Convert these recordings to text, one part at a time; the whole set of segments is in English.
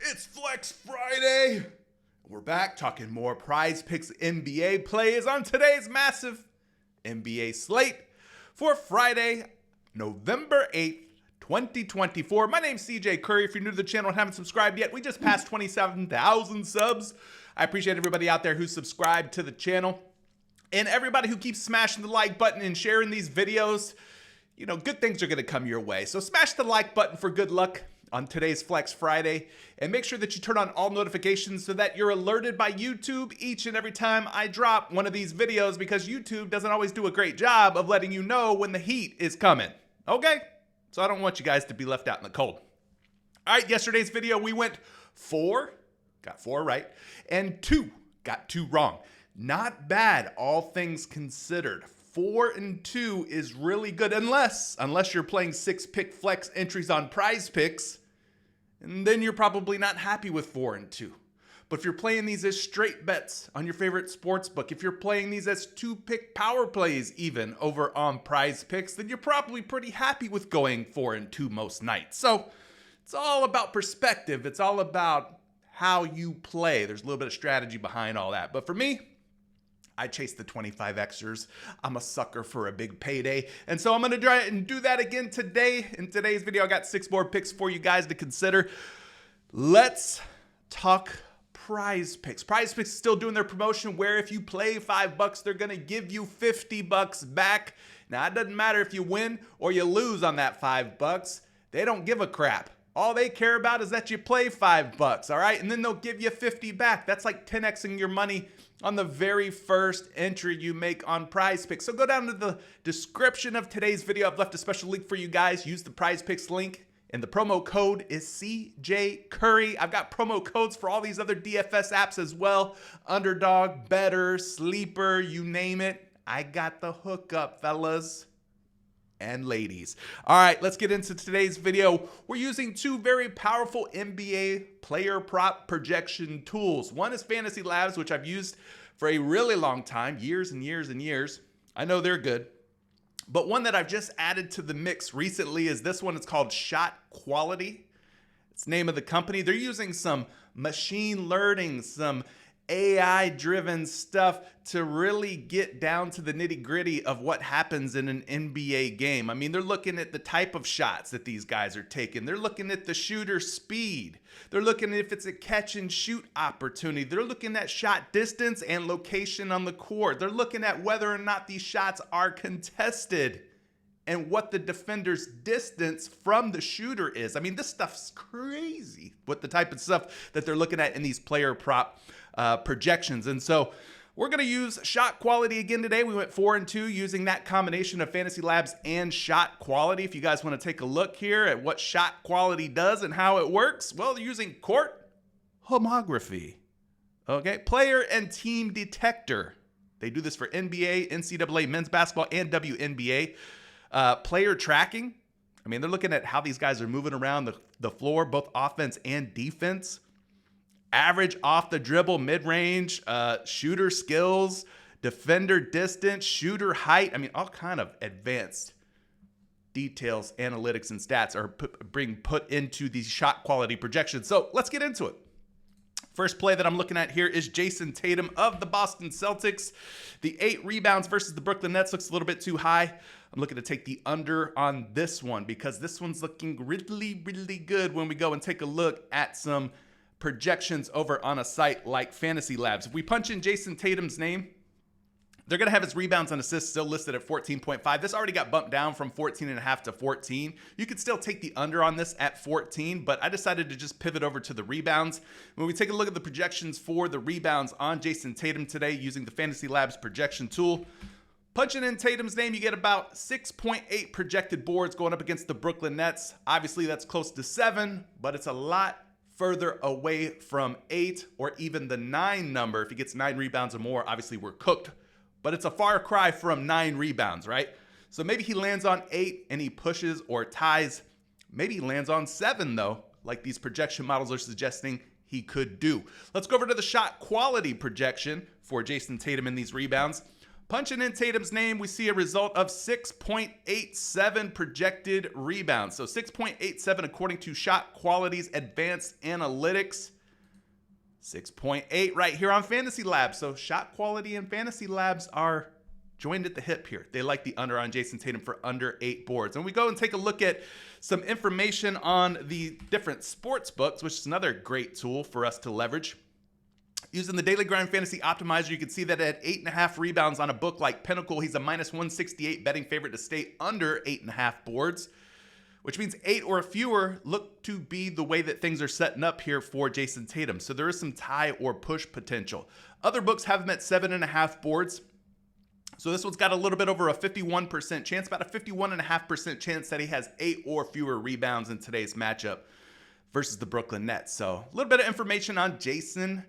It's Flex Friday. We're back talking more PrizePicks NBA plays on today's massive NBA slate for Friday, November 8th, 2024. My name's CJ Curry. If you're new to the channel and haven't subscribed yet, we just passed 27,000 subs. I appreciate everybody out there who's subscribed to the channel and everybody who keeps smashing the like button and sharing these videos. You know, good things are going to come your way. So smash the like button for good luck on today's Flex Friday, and make sure that you turn on all notifications so that you're alerted by YouTube each and every time I drop one of these videos, because YouTube doesn't always do a great job of letting you know when the heat is coming. Okay? So I don't want you guys to be left out in the cold. All right, yesterday's video, we went 4, got 4 right, and 2, got 2 wrong. Not bad, all things considered. 4 and 2 is really good, unless you're playing 6-pick flex entries on PrizePicks, and then you're probably not happy with 4 and 2. But if you're playing these as straight bets on your favorite sports book, if you're playing these as 2-pick power plays even over on PrizePicks, then you're probably pretty happy with going 4 and 2 most nights. So it's all about perspective. It's all about how you play. There's a little bit of strategy behind all that. But for me, I chase the 25Xers. I'm a sucker for a big payday. And so I'm going to try and do that again today. In today's video, I got 6 more picks for you guys to consider. Let's talk PrizePicks. PrizePicks is still doing their promotion where if you play $5, they're going to give you $50 back. Now, it doesn't matter if you win or you lose on that $5. They don't give a crap. All they care about is that you play $5, all right? And then they'll give you 50 back. That's like 10xing your money on the very first entry you make on PrizePicks. So go down to the description of today's video. I've left a special link for you guys. Use the PrizePicks link, and the promo code is CJ Curry. I've got promo codes for all these other DFS apps as well. Underdog, Better, Sleeper, you name it. I got the hookup, fellas and ladies. All right, let's get into today's video. We're using 2 very powerful NBA player prop projection tools. One is Fantasy Labs, which I've used for a really long time, years and years and years. I know they're good. But one that I've just added to the mix recently is this one. It's called Shot Quality. It's the name of the company. They're using some machine learning, some AI-driven stuff to really get down to the nitty-gritty of what happens in an NBA game. I mean, they're looking at the type of shots that these guys are taking. They're looking at the shooter speed. They're looking at if it's a catch-and-shoot opportunity. They're looking at shot distance and location on the court. They're looking at whether or not these shots are contested and what the defender's distance from the shooter is. I mean, this stuff's crazy, what the type of stuff that they're looking at in these player prop projections. And so we're going to use Shot Quality again today. We went 4 and 2 using that combination of Fantasy Labs and Shot Quality. If you guys want to take a look here at what Shot Quality does and how it works, well, they're using court homography, okay, player and team detector. They do this for NBA, NCAA, men's basketball, and WNBA. Player tracking. I mean, they're looking at how these guys are moving around the floor, both offense and defense. Average off the dribble, mid-range, shooter skills, defender distance, shooter height. I mean, all kind of advanced details, analytics, and stats are being put into these shot quality projections. So let's get into it. First play that I'm looking at here is Jason Tatum of the Boston Celtics. The 8 rebounds versus the Brooklyn Nets looks a little bit too high. I'm looking to take the under on this one because this one's looking really, really good when we go and take a look at some projections over on a site like Fantasy Labs. If we punch in Jason Tatum's name, they're going to have his rebounds and assists still listed at 14.5. This already got bumped down from 14.5 to 14. You could still take the under on this at 14, but I decided to just pivot over to the rebounds. When we take a look at the projections for the rebounds on Jason Tatum today using the Fantasy Labs projection tool, punching in Tatum's name, you get about 6.8 projected boards going up against the Brooklyn Nets. Obviously, that's close to 7, but it's a lot further away from 8 or even the 9 number. If he gets 9 rebounds or more, obviously we're cooked. But it's a far cry from 9 rebounds, right? So maybe he lands on 8 and he pushes or ties. Maybe he lands on 7 though, like these projection models are suggesting he could do. Let's go over to the shot quality projection for Jason Tatum in these rebounds. Punching in Tatum's name, we see a result of 6.87 projected rebounds. So 6.87 according to Shot Quality's advanced analytics. 6.8 right here on Fantasy Labs. So Shot Quality and Fantasy Labs are joined at the hip here. They like the under on Jason Tatum for under 8 boards. And we go and take a look at some information on the different sports books, which is another great tool for us to leverage. Using the Daily Grind Fantasy Optimizer, you can see that at 8.5 rebounds on a book like Pinnacle, he's a minus 168 betting favorite to stay under 8.5 boards, which means 8 or fewer look to be the way that things are setting up here for Jason Tatum. So there is some tie or push potential. Other books have him at 7.5 boards. So this one's got a little bit over a 51% chance, about a 51.5% chance that he has 8 or fewer rebounds in today's matchup versus the Brooklyn Nets. So a little bit of information on Jason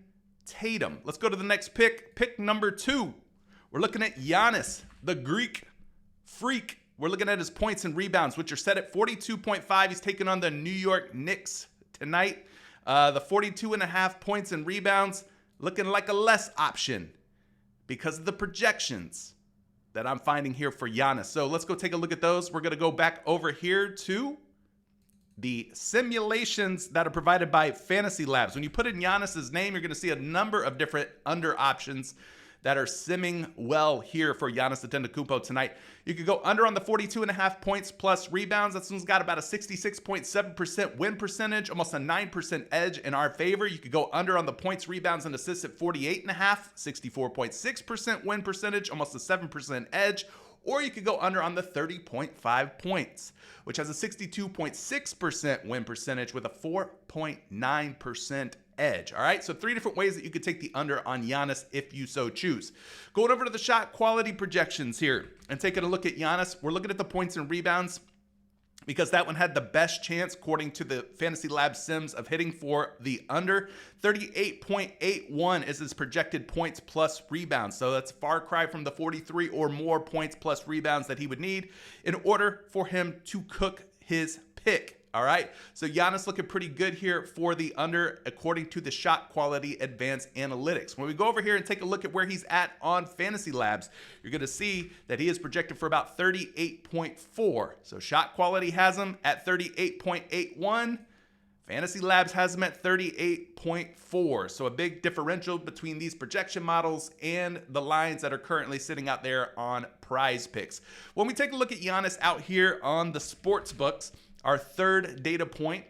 Tatum. Let's go to the next pick. Pick number 2. We're looking at Giannis, the Greek freak. We're looking at his points and rebounds, which are set at 42.5. He's taking on the New York Knicks tonight. The 42.5 points and rebounds looking like a less option because of the projections that I'm finding here for Giannis. So let's go take a look at those. We're going to go back over here to the simulations that are provided by Fantasy Labs. When you put in Giannis's name, you're going to see a number of different under options that are simming well here for Giannis Antetokounmpo tonight. You could go under on the 42.5 points plus rebounds. That one's got about a 66.7% win percentage, almost a 9% edge in our favor. You could go under on the points, rebounds, and assists at 48.5, 64.6% win percentage, almost a 7% edge. Or you could go under on the 30.5 points, which has a 62.6% win percentage with a 4.9% edge. All right, so 3 different ways that you could take the under on Giannis if you so choose. Going over to the shot quality projections here and taking a look at Giannis, we're looking at the points and rebounds because that one had the best chance, according to the Fantasy Lab Sims, of hitting for the under. 38.81 is his projected points plus rebounds. So that's a far cry from the 43 or more points plus rebounds that he would need in order for him to cook his pick. All right, so Giannis looking pretty good here for the under according to the Shot Quality Advanced Analytics. When we go over here and take a look at where he's at on Fantasy Labs, you're going to see that he is projected for about 38.4. So Shot Quality has him at 38.81. Fantasy Labs has him at 38.4. So a big differential between these projection models and the lines that are currently sitting out there on PrizePicks. When we take a look at Giannis out here on the sports books, our third data point,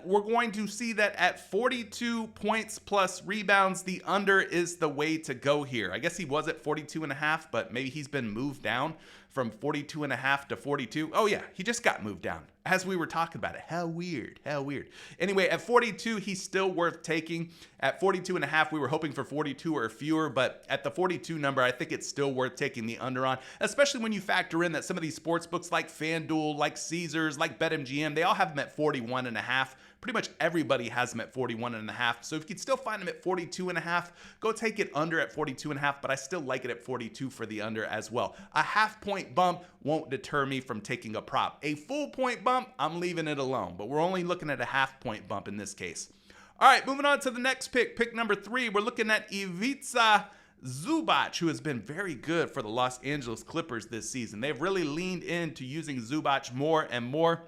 we're going to see that at 42 points plus rebounds, the under is the way to go here. I guess he was at 42.5, but maybe he's been moved down from 42.5 to 42. Oh yeah, he just got moved down as we were talking about it. How weird, how weird. Anyway, at 42, he's still worth taking. At 42.5, we were hoping for 42 or fewer, but at the 42 number, I think it's still worth taking the under on, especially when you factor in that some of these sports books like FanDuel, like Caesars, like BetMGM, they all have him at 41.5. Pretty much everybody has him at 41.5. So if you could still find him at 42.5, go take it under at 42.5, but I still like it at 42 for the under as well. A half point bump won't deter me from taking a prop. A full point bump, I'm leaving it alone, but we're only looking at a half point bump in this case. All right, moving on to the next pick. Pick number 3, we're looking at Ivica Zubac, who has been very good for the Los Angeles Clippers this season. They've really leaned into using Zubac more and more.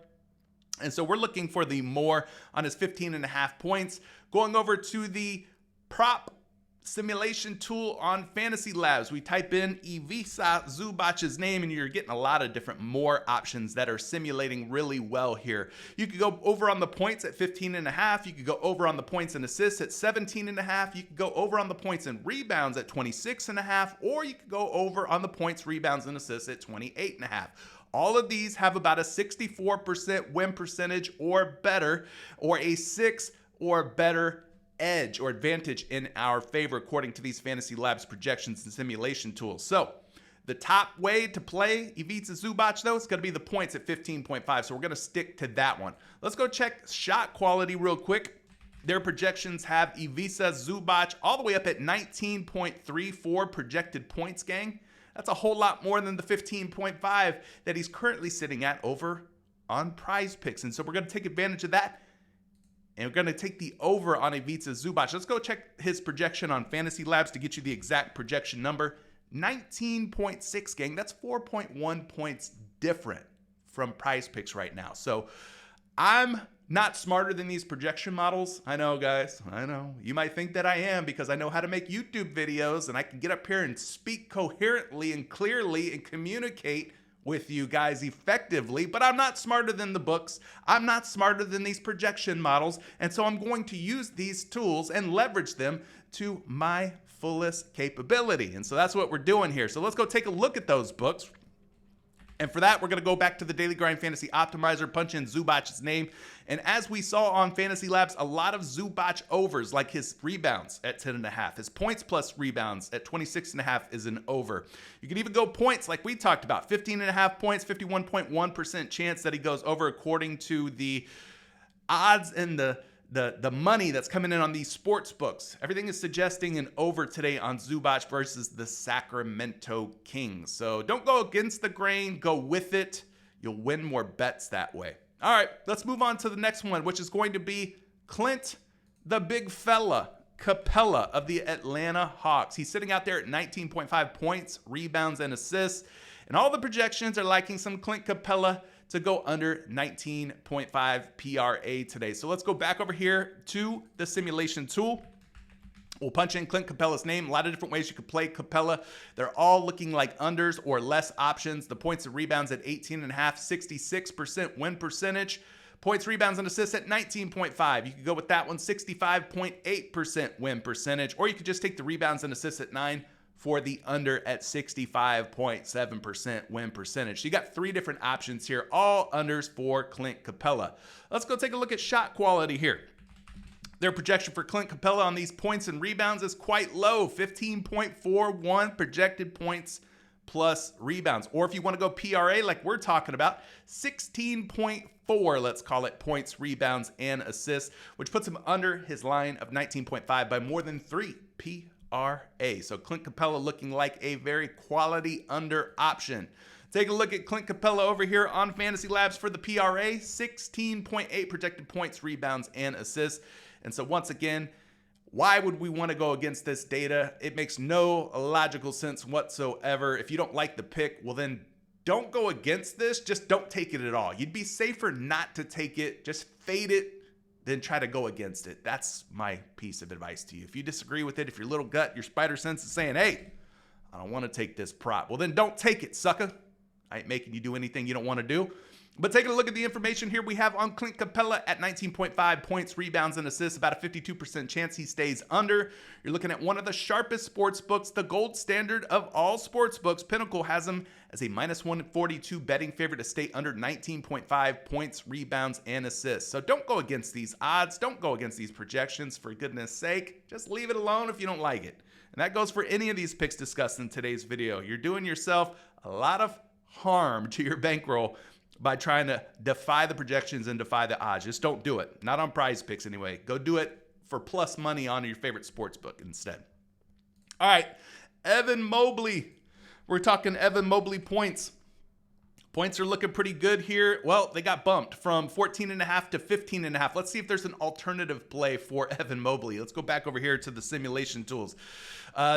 And so we're looking for the more on his 15.5 points. Going over to the prop simulation tool on Fantasy Labs, we type in Ivica Zubac's name and you're getting a lot of different more options that are simulating really well here. You could go over on the points at 15.5. You could go over on the points and assists at 17.5. You could go over on the points and rebounds at 26.5, or you could go over on the points, rebounds, and assists at 28.5. All of these have about a 64% win percentage or better, or a 6 or better edge or advantage in our favor, according to these Fantasy Labs projections and simulation tools. So the top way to play Ivica Zubac, though, is going to be the points at 15.5. So we're going to stick to that one. Let's go check shot quality real quick. Their projections have Ivica Zubac all the way up at 19.34 projected points, gang. That's a whole lot more than the 15.5 that he's currently sitting at over on PrizePicks. And so we're going to take advantage of that. And we're going to take the over on Ivica Zubac. Let's go check his projection on Fantasy Labs to get you the exact projection number. 19.6, gang. That's 4.1 points different from PrizePicks right now. So I'm not smarter than these projection models. I know, guys. I know. You might think that I am because I know how to make YouTube videos and I can get up here and speak coherently and clearly and communicate with you guys effectively, but I'm not smarter than the books. I'm not smarter than these projection models. And so I'm going to use these tools and leverage them to my fullest capability. And so that's what we're doing here. So let's go take a look at those books. And for that, we're going to go back to the Daily Grind Fantasy Optimizer, punch in Zubac's name. And as we saw on Fantasy Labs, a lot of Zubac overs, like his rebounds at 10.5. His points plus rebounds at 26.5 is an over. You can even go points like we talked about. 15.5 points, 51.1% chance that he goes over according to the odds and the money that's coming in on these sports books. Everything is suggesting an over today on Zubac versus the Sacramento Kings. So don't go against the grain, go with it. You'll win more bets that way. All right, let's move on to the next one, which is going to be Clint, the big fella, Capella of the Atlanta Hawks. He's sitting out there at 19.5 points, rebounds, and assists. And all the projections are liking some Clint Capella to go under 19.5 PRA today. So let's go back over here to the simulation tool. We'll punch in Clint Capella's name. A lot of different ways you could play Capella. They're all looking like unders or less options. The points and rebounds at 18.5, 66% win percentage. Points, rebounds, and assists at 19.5. You could go with that one, 65.8% win percentage. Or you could just take the rebounds and assists at 9 for the under at 65.7% win percentage. So you got three different options here, all unders for Clint Capella. Let's go take a look at shot quality here. Their projection for Clint Capella on these points and rebounds is quite low, 15.41 projected points plus rebounds. Or if you want to go PRA like we're talking about, 16.4, let's call it, points, rebounds, and assists, which puts him under his line of 19.5 by more than 3 PRA. So Clint Capella looking like a very quality under option. Take a look at Clint Capella over here on Fantasy Labs for the PRA, 16.8 projected points, rebounds, and assists. And so once again, why would we want to go against this data? It makes no logical sense whatsoever. If you don't like the pick, well then don't go against this. Just don't take it at all. You'd be safer not to take it. Just fade it, then try to go against it. That's my piece of advice to you. If you disagree with it, if your little gut, your spider sense is saying, hey, I don't want to take this prop, well then don't take it, sucker. I ain't making you do anything you don't want to do. But taking a look at the information here we have on Clint Capella at 19.5 points, rebounds, and assists, about a 52% chance he stays under. You're looking at one of the sharpest sports books, the gold standard of all sports books. Pinnacle has him as a minus 142 betting favorite to stay under 19.5 points, rebounds, and assists. So don't go against these odds. Don't go against these projections, for goodness sake. Just leave it alone if you don't like it. And that goes for any of these picks discussed in today's video. You're doing yourself a lot of harm to your bankroll by trying to defy the projections and defy the odds. Just don't do it. Not on PrizePicks anyway. Go do it for plus money on your favorite sports book instead. All right, Evan Mobley. We're talking Evan Mobley points. Points are looking pretty good here. Well, they got bumped from 14.5 to 15.5. Let's see if there's an alternative play for Evan Mobley. Let's go back over here to the simulation tools.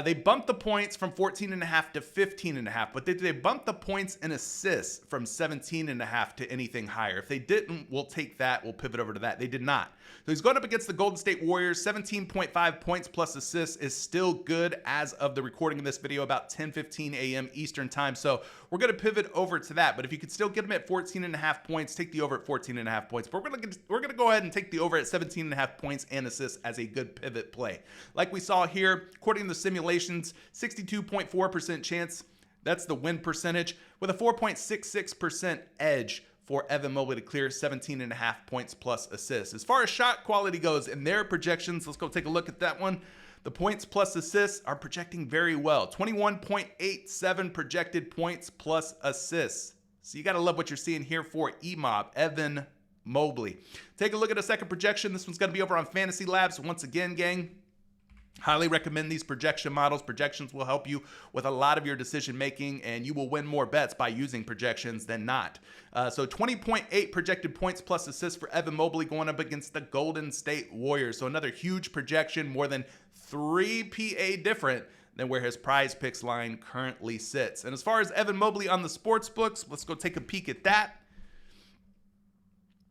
They bumped the points from 14.5 to 15.5, but did they bump the points and assists from 17.5 to anything higher? If they didn't, we'll take that. We'll pivot over to that. They did not. So he's going up against the Golden State Warriors. 17.5 points plus assists is still good as of the recording of this video, about 10:15 a.m. Eastern time. So we're going to pivot over to that. But if you could still get him at 14.5 points, take the over at 14.5 points. But we're going to go ahead and take the over at 17.5 points and assists as a good pivot play. Like we saw here, according to the simulations, 62.4% chance. That's the win percentage with a 4.66% edge for Evan Mobley to clear 17.5 points plus assists. As far as shot quality goes in their projections, let's go take a look at that one. The points plus assists are projecting very well. 21.87 projected points plus assists. So you got to love what you're seeing here for EMOB, Evan Mobley. Take a look at a second projection. This one's going to be over on Fantasy Labs. Once again, gang, highly recommend these projection models. Projections will help you with a lot of your decision making, and you will win more bets by using projections than not. So 20.8 projected points plus assists for Evan Mobley going up against the Golden State Warriors. So another huge projection, more than 3 PA different than where his PrizePicks line currently sits. And as far as Evan Mobley on the sports books, let's go take a peek at that.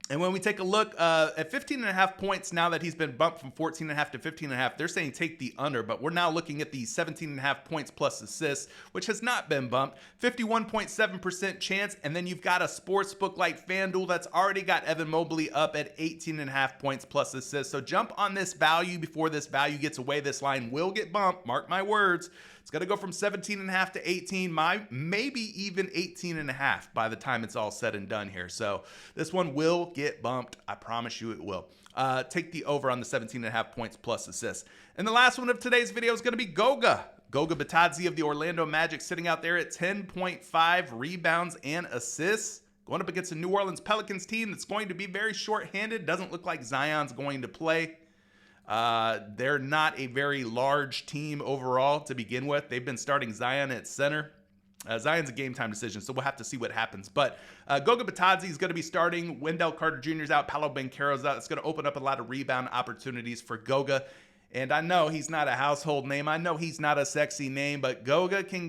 And when we take a look at 15.5 points, now that he's been bumped from 14.5 to 15.5, they're saying take the under, but we're now looking at the 17.5 points plus assists, which has not been bumped. 51.7% chance, and then you've got a sports book like FanDuel that's already got Evan Mobley up at 18.5 points plus assists. So jump on this value before this value gets away. This line will get bumped, mark my words. It's going to go from 17.5 to 18, maybe even 18.5 by the time it's all said and done here. So this one will get bumped. I promise you it will. Take the over on the 17.5 points plus assists. And the last one of today's video is going to be Goga. Goga Bitadze of the Orlando Magic sitting out there at 10.5 rebounds and assists. Going up against a New Orleans Pelicans team that's going to be very short-handed. Doesn't look like Zion's going to play. They're not a very large team overall to begin with. They've been starting Zion at center. Zion's a game time decision, so we'll have to see what happens. But Goga Bitadze is going to be starting. Wendell Carter Jr. is out. Paolo Banchero's out. It's going to open up a lot of rebound opportunities for Goga. And I know he's not a household name. I know he's not a sexy name, but Goga can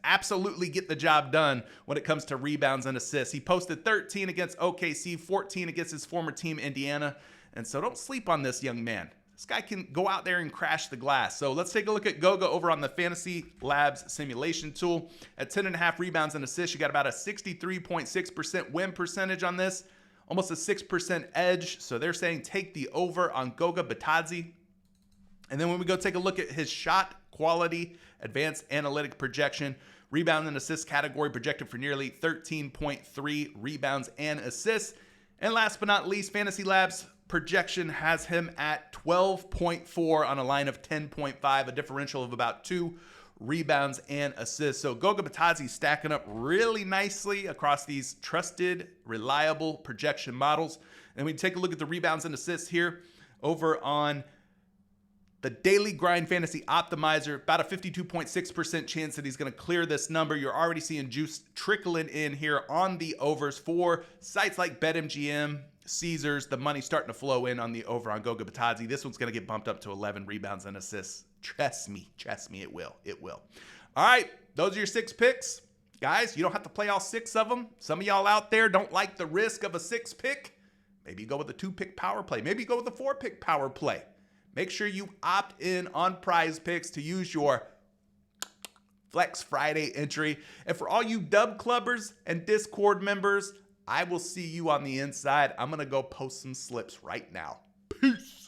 absolutely get the job done when it comes to rebounds and assists. He posted 13 against OKC, 14 against his former team, Indiana. And so don't sleep on this young man. This guy can go out there and crash the glass. So let's take a look at Goga over on the Fantasy Labs simulation tool. At 10.5 rebounds and assists, you got about a 63.6% win percentage on this, almost a 6% edge. So they're saying take the over on Goga Bitadze. And then when we go take a look at his shot quality, advanced analytic projection, rebound and assist category projected for nearly 13.3 rebounds and assists. And last but not least, Fantasy Labs projection has him at 12.4 on a line of 10.5, a differential of about 2 rebounds and assists. So Goga Bitadze stacking up really nicely across these trusted, reliable projection models. And we take a look at the rebounds and assists here over on the Daily Grind Fantasy Optimizer, about a 52.6% chance that he's going to clear this number. You're already seeing juice trickling in here on the overs for sites like BetMGM, Caesars. The money starting to flow in on the over on Goga Bitadze. This one's going to get bumped up to 11 rebounds and assists. Trust me, it will. It will. All right, those are your 6 picks. Guys, you don't have to play all 6 of them. Some of y'all out there don't like the risk of a 6 pick. Maybe you go with a 2-pick power play. Maybe you go with a 4-pick power play. Make sure you opt in on PrizePicks to use your Flex Friday entry. And for all you Dub Clubbers and Discord members, I will see you on the inside. I'm going to go post some slips right now. Peace.